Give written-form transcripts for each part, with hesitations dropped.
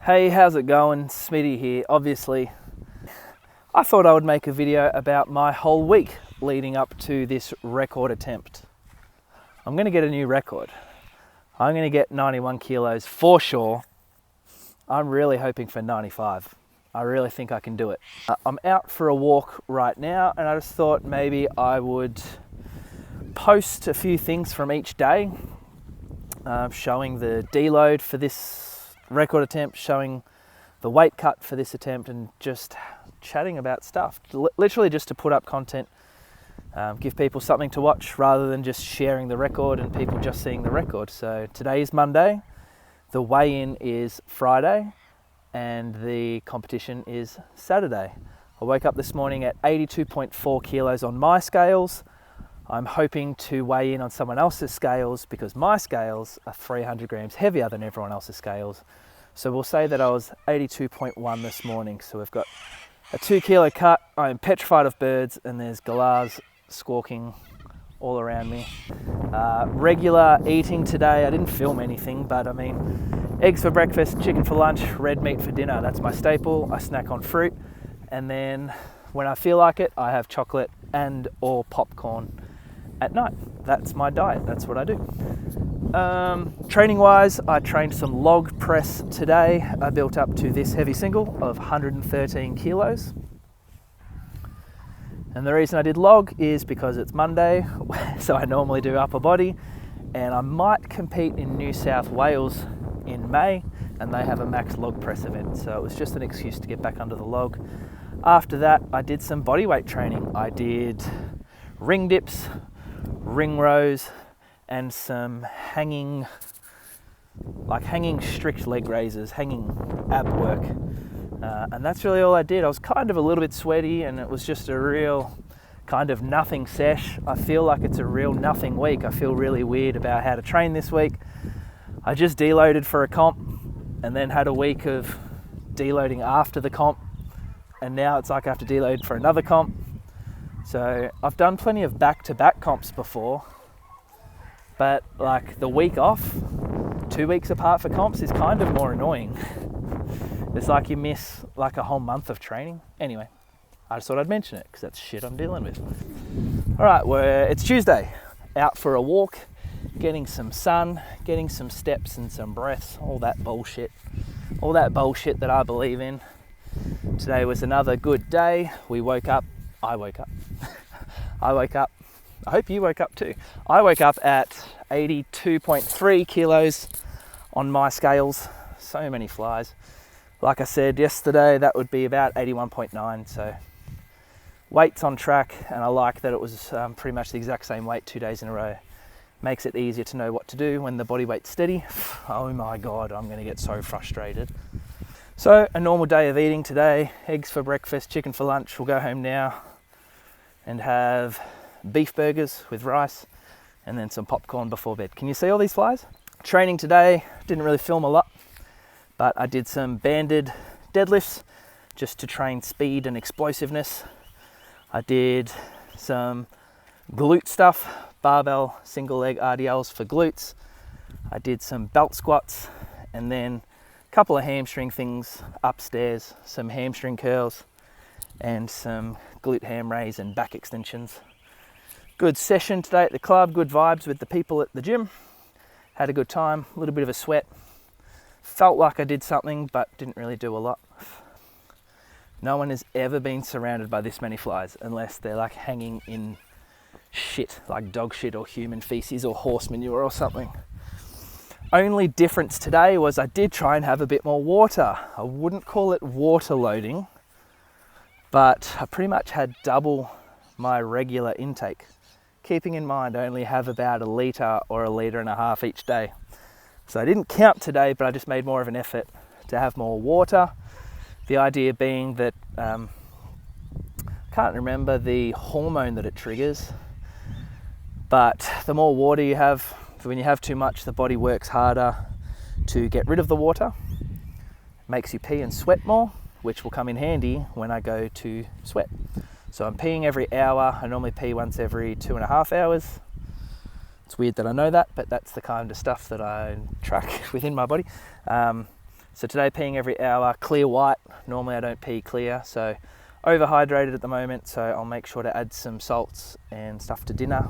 Hey, how's it going? Smitty here. Obviously, I thought I would make a video about my whole week leading up to this record attempt. I'm going to get a new record. I'm going to get 91 kilos for sure. I'm really hoping for 95. I really think I can do it. I'm out for a walk right now, and I just thought maybe I would post a few things from each day, showing the deload for this record attempt, showing the weight cut for this attempt, and just chatting about stuff. Literally just to put up content, give people something to watch rather than just sharing the record and people just seeing the record. So today is Monday, the weigh-in is Friday, and the competition is Saturday. I woke up this morning at 82.4 kilos on my scales. I'm hoping to weigh in on someone else's scales because my scales are 300 grams heavier than everyone else's scales. So we'll say that I was 82.1 this morning. So we've got a 2 kilo cut. I'm petrified of birds, and there's galahs squawking all around me. Regular eating today. I didn't film anything, but I mean, eggs for breakfast, chicken for lunch, red meat for dinner. That's my staple. I snack on fruit. And then when I feel like it, I have chocolate and or popcorn at night. That's my diet. That's what I do. Training wise, I trained some log press today. I built up to this heavy single of 113 kilos. And the reason I did log is because it's Monday, so I normally do upper body, and I might compete in New South Wales in May, and they have a max log press event. So it was just an excuse to get back under the log. After that, I did some body weight training. I did ring dips, ring rows, and some hanging strict leg raises, hanging ab work. And that's really all I did. I was kind of a little bit sweaty, and it was just a real kind of nothing sesh. I feel like it's a real nothing week. I feel really weird about how to train this week. I just deloaded for a comp and then had a week of deloading after the comp, and now it's like I have to deload for another comp. So I've done plenty of back-to-back comps before, but like the week off, 2 weeks apart for comps is kind of more annoying. It's like you miss like a whole month of training. Anyway, I just thought I'd mention it because that's shit I'm dealing with. All right, it's Tuesday. Out for a walk, getting some sun, getting some steps and some breaths, all that bullshit that I believe in. Today was another good day. I woke up. I woke up. I hope you woke up too. I woke up at 82.3 kilos on my scales. So many flies. Like I said yesterday, that would be about 81.9. So weight's on track, and I like that it was pretty much the exact same weight 2 days in a row. Makes it easier to know what to do when the body weight's steady. Oh my God, I'm going to get so frustrated. So a normal day of eating today, eggs for breakfast, chicken for lunch. We'll go home now and have beef burgers with rice and then some popcorn before bed. Can you see all these flies? Training today, didn't really film a lot, but I did some banded deadlifts just to train speed and explosiveness. I did some glute stuff, barbell single leg RDLs for glutes. I did some belt squats, and then couple of hamstring things upstairs, some hamstring curls and some glute ham raise and back extensions. Good session today at the club, good vibes with the people at the gym. Had a good time, a little bit of a sweat. Felt like I did something, but didn't really do a lot. No one has ever been surrounded by this many flies unless they're like hanging in shit, like dog shit or human feces or horse manure or something. Only difference today was I did try and have a bit more water. I wouldn't call it water loading, but I pretty much had double my regular intake. Keeping in mind I only have about 1 litre or 1.5 litres each day. So I didn't count today, but I just made more of an effort to have more water. The idea being that, can't remember the hormone that it triggers, but the more water you have, when you have too much, the body works harder to get rid of the water. Makes you pee and sweat more, which will come in handy when I go to sweat. So I'm peeing every hour. I normally pee once every 2.5 hours. It's weird that I know that, but that's the kind of stuff that I track within my body. So today peeing every hour, clear white. Normally I don't pee clear, so overhydrated at the moment, so I'll make sure to add some salts and stuff to dinner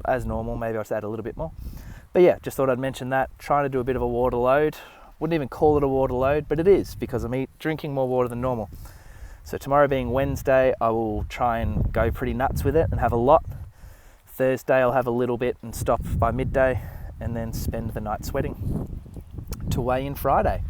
as normal. Maybe I'll just add a little bit more. But yeah, just thought I'd mention that. Trying to do a bit of a water load. Wouldn't even call it a water load, but it is because I'm drinking more water than normal. So tomorrow being Wednesday, I will try and go pretty nuts with it and have a lot. Thursday I'll have a little bit and stop by midday, and then spend the night sweating to weigh in Friday.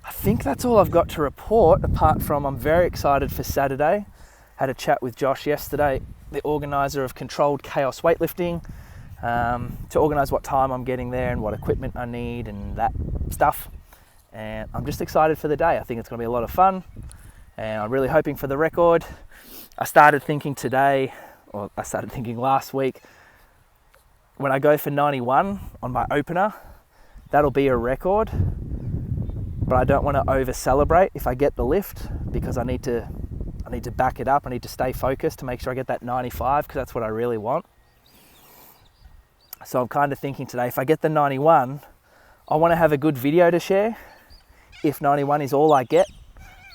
I think that's all I've got to report, apart from I'm very excited for Saturday. Had a chat with Josh yesterday, the organizer of Controlled Chaos Weightlifting, to organize what time I'm getting there and what equipment I need and that stuff. And I'm just excited for the day. I think it's going to be a lot of fun, and I'm really hoping for the record. I started thinking last week, when I go for 91 on my opener, that'll be a record. But I don't want to over celebrate if I get the lift, because I need to back it up. I need to stay focused to make sure I get that 95, because that's what I really want. So I'm kind of thinking today, if I get the 91, I want to have a good video to share. If 91 is all I get,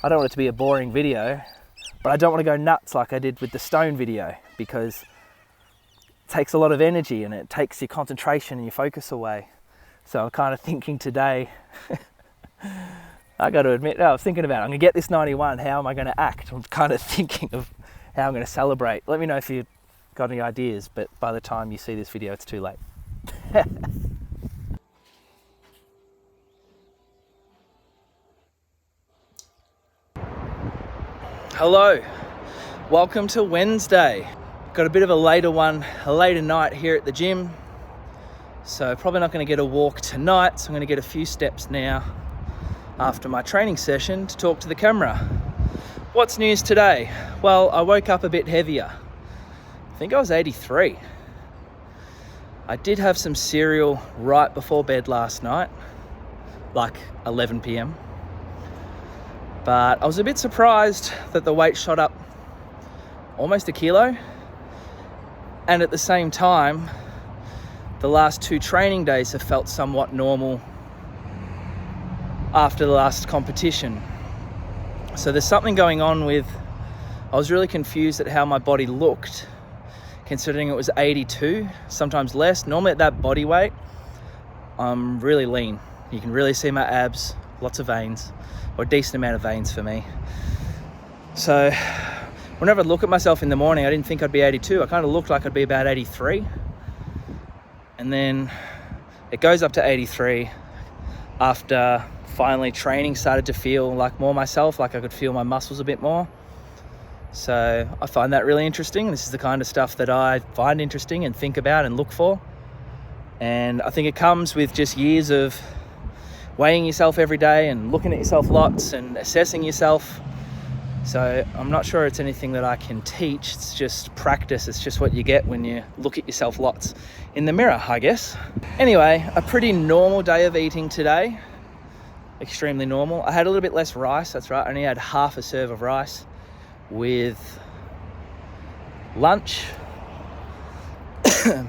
I don't want it to be a boring video, but I don't want to go nuts like I did with the stone video, because it takes a lot of energy and it takes your concentration and your focus away. So I'm kind of thinking today, I got to admit, I was thinking about it. I'm going to get this 91, how am I going to act? I'm kind of thinking of how I'm going to celebrate. Let me know if you've got any ideas, but by the time you see this video, it's too late. Hello, welcome to Wednesday. Got a bit of a later night here at the gym. So probably not going to get a walk tonight, so I'm going to get a few steps now after my training session to talk to the camera. What's news today? Well, I woke up a bit heavier. I think I was 83. I did have some cereal right before bed last night, like 11 p.m. But I was a bit surprised that the weight shot up almost a kilo. And at the same time, the last 2 training days have felt somewhat normal after the last competition. So there's something going on with, I was really confused at how my body looked, considering it was 82, sometimes less. Normally at that body weight, I'm really lean. You can really see my abs, lots of veins, or a decent amount of veins for me. So whenever I look at myself in the morning, I didn't think I'd be 82. I kind of looked like I'd be about 83. And then it goes up to 83 after finally training started to feel like more myself, like I could feel my muscles a bit more. So I find that really interesting. This is the kind of stuff that I find interesting and think about and look for. And I think it comes with just years of weighing yourself every day and looking at yourself lots and assessing yourself. So I'm not sure it's anything that I can teach. It's just practice. It's just what you get when you look at yourself lots in the mirror, I guess. Anyway, a pretty normal day of eating today. Extremely normal. I had a little bit less rice, that's right. I only had half a serve of rice with lunch.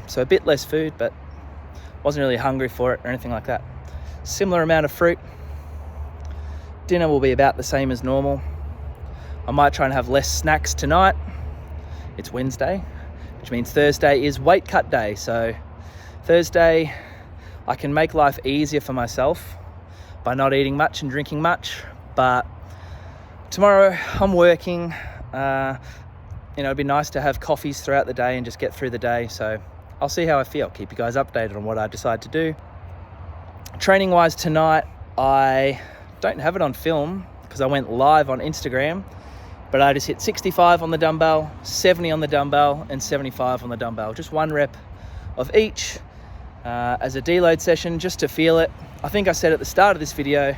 So a bit less food, but wasn't really hungry for it or anything like that. Similar amount of fruit. Dinner will be about the same as normal. I might try and have less snacks tonight. It's Wednesday, which means Thursday is weight cut day. So Thursday, I can make life easier for myself by not eating much and drinking much. But tomorrow I'm working. It'd be nice to have coffees throughout the day and just get through the day. So I'll see how I feel. Keep you guys updated on what I decide to do. Training wise tonight, I don't have it on film because I went live on Instagram, but I just hit 65 on the dumbbell, 70 on the dumbbell, and 75 on the dumbbell. Just 1 rep of each as a deload session, just to feel it. I think I said at the start of this video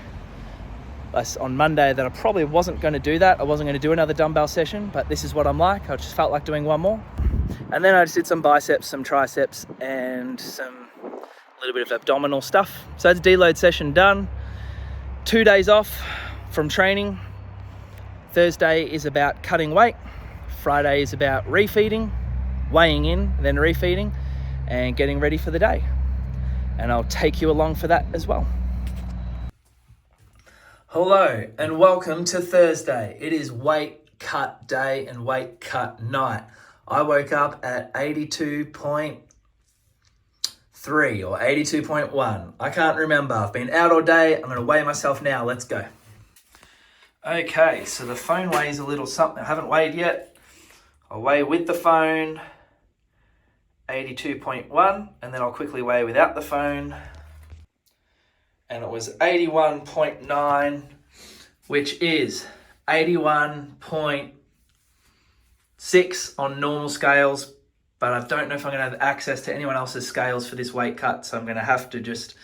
on Monday that I probably wasn't going to do that. I wasn't going to do another dumbbell session, but this is what I'm like. I just felt like doing 1 more. And then I just did some biceps, some triceps, and a little bit of abdominal stuff. So that's a deload session done. 2 days off from training. Thursday is about cutting weight. Friday is about refeeding, weighing in, then refeeding, and getting ready for the day. And I'll take you along for that as well. Hello and welcome to Thursday. It is weight cut day and weight cut night. I woke up at 82.3 or 82.1. I can't remember. I've been out all day. I'm going to weigh myself now. Let's go. Okay, so the phone weighs a little something. I haven't weighed yet. I'll weigh with the phone, 82.1, and then I'll quickly weigh without the phone. And it was 81.9, which is 81.6 on normal scales, but I don't know if I'm going to have access to anyone else's scales for this weight cut, so I'm going to have to just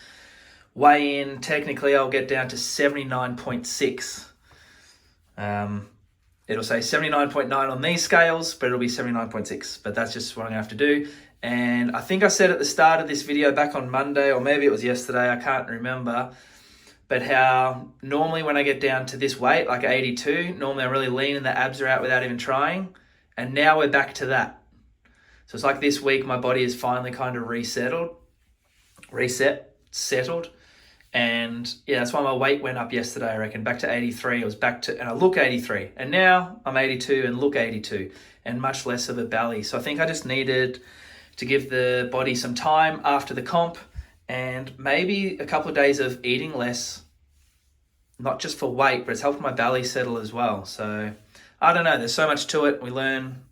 weigh in. Technically, I'll get down to 79.6. It'll say 79.9 on these scales, but it'll be 79.6, but that's just what I'm going to have to do. And I think I said at the start of this video back on Monday, or maybe it was yesterday, I can't remember, but how normally when I get down to this weight, like 82, normally I'm really lean and the abs are out without even trying. And now we're back to that. So it's like this week, my body is finally kind of settled. And yeah, that's why my weight went up yesterday, I reckon, back to 83. It was back to, and I look 83. And now I'm 82 and look 82 and much less of a belly. So I think I just needed to give the body some time after the comp and maybe a couple of days of eating less, not just for weight, but it's helped my belly settle as well. So I don't know, there's so much to it. We learn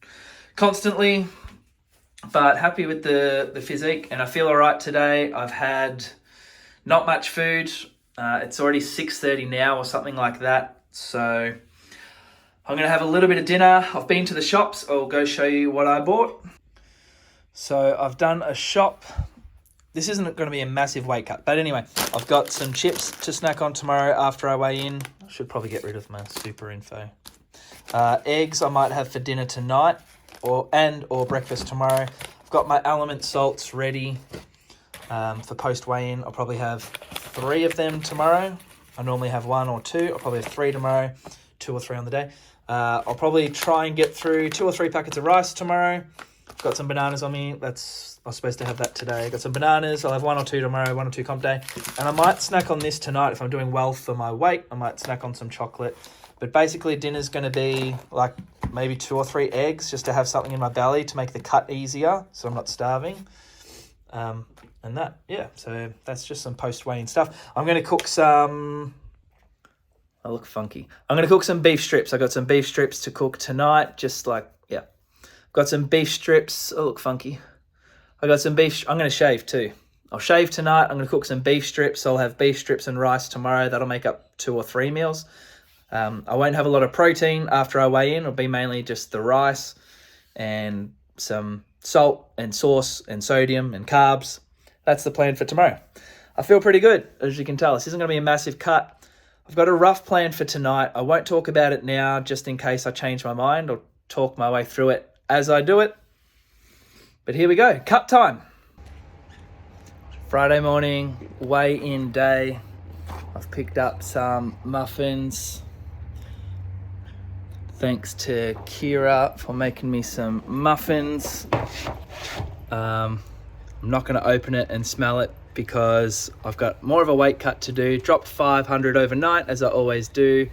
constantly, but happy with the physique and I feel all right today. I've had not much food. It's already 6:30 now or something like that. So I'm gonna have a little bit of dinner. I've been to the shops. I'll go show you what I bought. So I've done a shop. This isn't going to be a massive weight cut, but anyway, I've got some chips to snack on tomorrow after I weigh in. I should probably get rid of my super info. Eggs I might have for dinner tonight or breakfast tomorrow. I've got my element salts ready for post weigh-in. I'll probably have 3 of them tomorrow. I normally have 1 or 2. I'll probably have 3 tomorrow, 2 or 3 on the day. I'll probably try and get through 2 or 3 packets of rice tomorrow. Got some bananas on me. I was supposed to have that today. Got some bananas. I'll have 1 or 2 tomorrow, 1 or 2 comp day. And I might snack on this tonight. If I'm doing well for my weight, I might snack on some chocolate. But basically dinner's going to be like maybe 2 or 3 eggs just to have something in my belly to make the cut easier so I'm not starving. And that, yeah, so that's just some post-weigh-in stuff. I'm going to cook some... I look funky. I'm going to cook some beef strips. I got some beef strips to cook tonight, just like, yeah. Got some beef strips. I look funky. I got some beef. I'm going to shave too. I'll shave tonight. I'm going to cook some beef strips. I'll have beef strips and rice tomorrow. That'll make up 2 or 3 meals. I won't have a lot of protein after I weigh in. It'll be mainly just the rice and some salt and sauce and sodium and carbs. That's the plan for tomorrow. I feel pretty good, as you can tell. This isn't going to be a massive cut. I've got a rough plan for tonight. I won't talk about it now just in case I change my mind or talk my way through it as I do it. But here we go, cut time. Friday morning, weigh-in day. I've picked up some muffins. Thanks to Kira for making me some muffins. I'm not going to open it and smell it because I've got more of a weight cut to do. Dropped 500 overnight, as I always do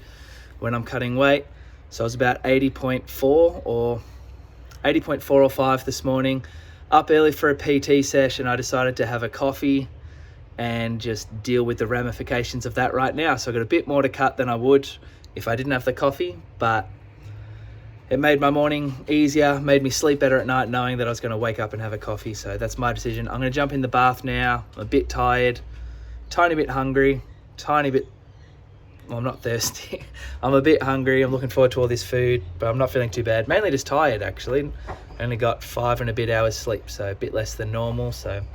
when I'm cutting weight. So I was about 80.4 or 5 this morning. Up early for a PT session. I decided to have a coffee and just deal with the ramifications of that right now. So I've got a bit more to cut than I would if I didn't have the coffee, but it made my morning easier, made me sleep better at night knowing that I was going to wake up and have a coffee. So that's my decision. I'm going to jump in the bath now. I'm a bit tired, tiny bit hungry, well, I'm not thirsty. I'm a bit hungry. I'm looking forward to all this food, but I'm not feeling too bad. Mainly just tired, actually. I only got 5 and a bit hours sleep, so a bit less than normal. So I'm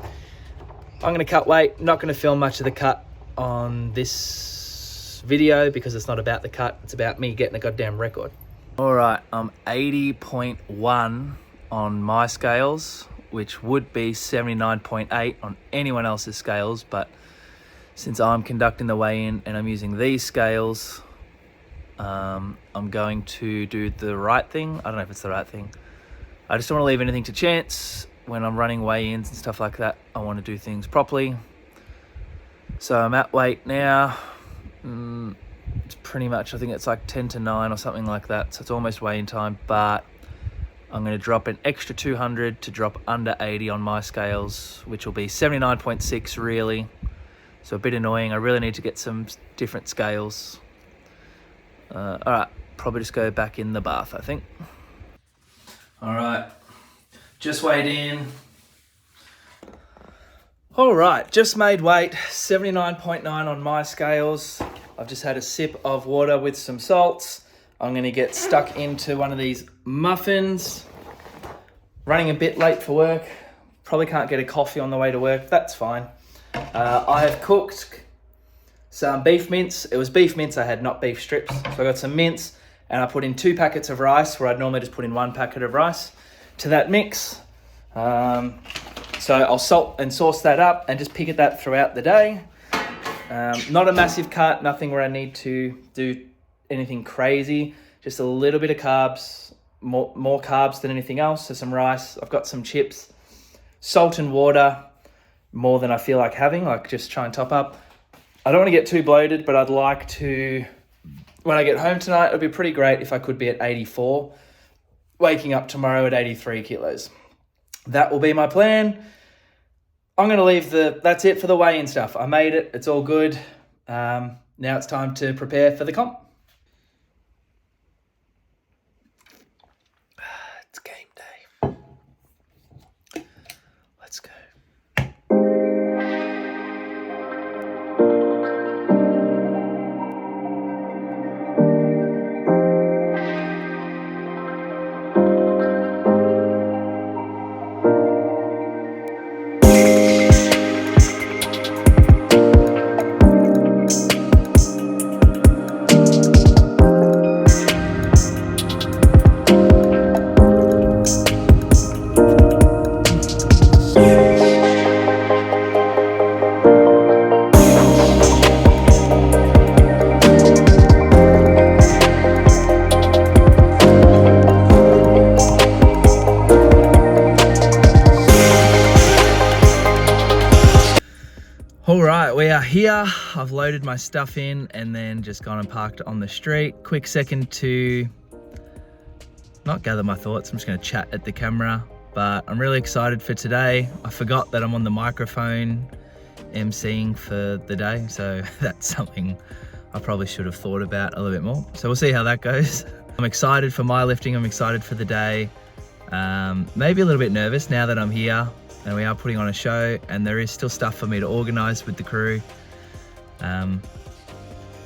going to cut weight. Not going to film much of the cut on this video because it's not about the cut. It's about me getting a goddamn record. All right, I'm 80.1 on my scales, which would be 79.8 on anyone else's scales, but since I'm conducting the weigh-in and I'm using these scales, I'm going to do the right thing. I don't know if it's the right thing. I just don't want to leave anything to chance. When I'm running weigh-ins and stuff like that, I want to do things properly. So I'm at weight now. It's pretty much, I think it's like 10 to 9 or something like that. So it's almost weigh-in time, but I'm going to drop an extra 200 to drop under 80 on my scales, which will be 79.6 really. So a bit annoying. I really need to get some different scales. All right, probably just go back in the bath, I think. All right, just weighed in. All right, just made weight, 79.9 on my scales. I've just had a sip of water with some salts. I'm gonna get stuck into one of these muffins. Running a bit late for work. Probably can't get a coffee on the way to work, that's fine. I have cooked some beef mince. It was beef mince I had, not beef strips. So I got some mince and I put in 2 packets of rice where I'd normally just put in 1 packet of rice to that mix. So I'll salt and sauce that up and just pick at that throughout the day. Not a massive cut, nothing where I need to do anything crazy. Just a little bit of carbs, more carbs than anything else. So some rice, I've got some chips, salt and water, more than I feel like having, like just try and top up. I don't want to get too bloated, but I'd like to, when I get home tonight, it'd be pretty great if I could be at 84, waking up tomorrow at 83 kilos. That will be my plan. I'm going to leave that's it for the weigh-in stuff. I made it. It's all good. Now it's time to prepare for the comp. It's game day. Let's go. All right, we are here. I've loaded my stuff in and then just gone and parked on the street. Quick second to not gather my thoughts. I'm just gonna chat at the camera, but I'm really excited for today. I forgot that I'm on the microphone emceeing for the day, so that's something I probably should have thought about a little bit more. So we'll see how that goes. I'm excited for my lifting. I'm excited for the day. Maybe a little bit nervous now that I'm here. And we are putting on a show, and there is still stuff for me to organize with the crew.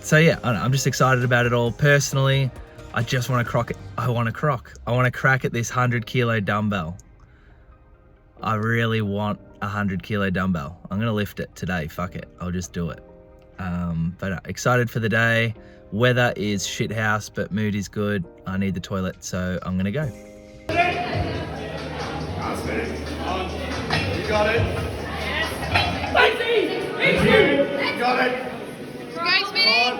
So yeah, I don't know, I'm just excited about it all. Personally, I just want to I want to crack at this 100 kilo dumbbell. I really want a 100 kilo dumbbell. I'm gonna lift it today, fuck it, I'll just do it. But excited for the day. Weather is shit house, but mood is good. I need the toilet, so I'm gonna go. You got it. Yes. You got it. Go, Smitty.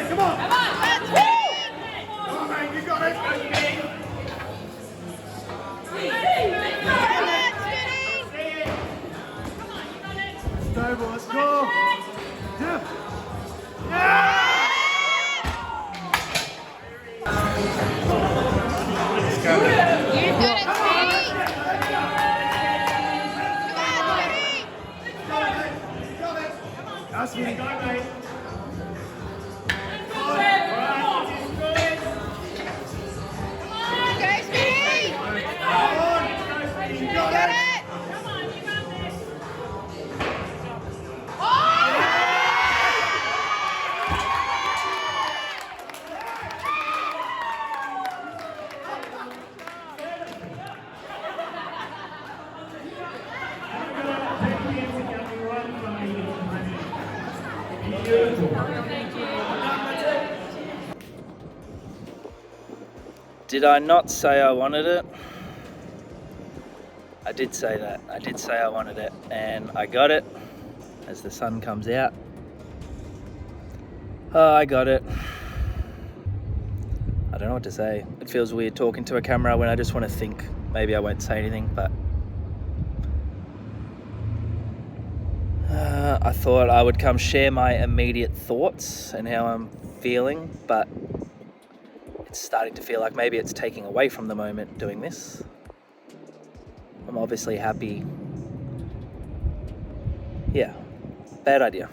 Come on. Come on, mate. You got it. Go, boys. Go. Yeah. That's me. Go, mate. Did I not say I wanted it? I did say that. I did say I wanted it, and I got it as the sun comes out. Oh, I got it. I don't know what to say. It feels weird talking to a camera when I just want to think. Maybe I won't say anything, but I thought I would come share my immediate thoughts and how I'm feeling, but it's starting to feel like maybe it's taking away from the moment doing this. I'm obviously happy. Yeah, bad idea.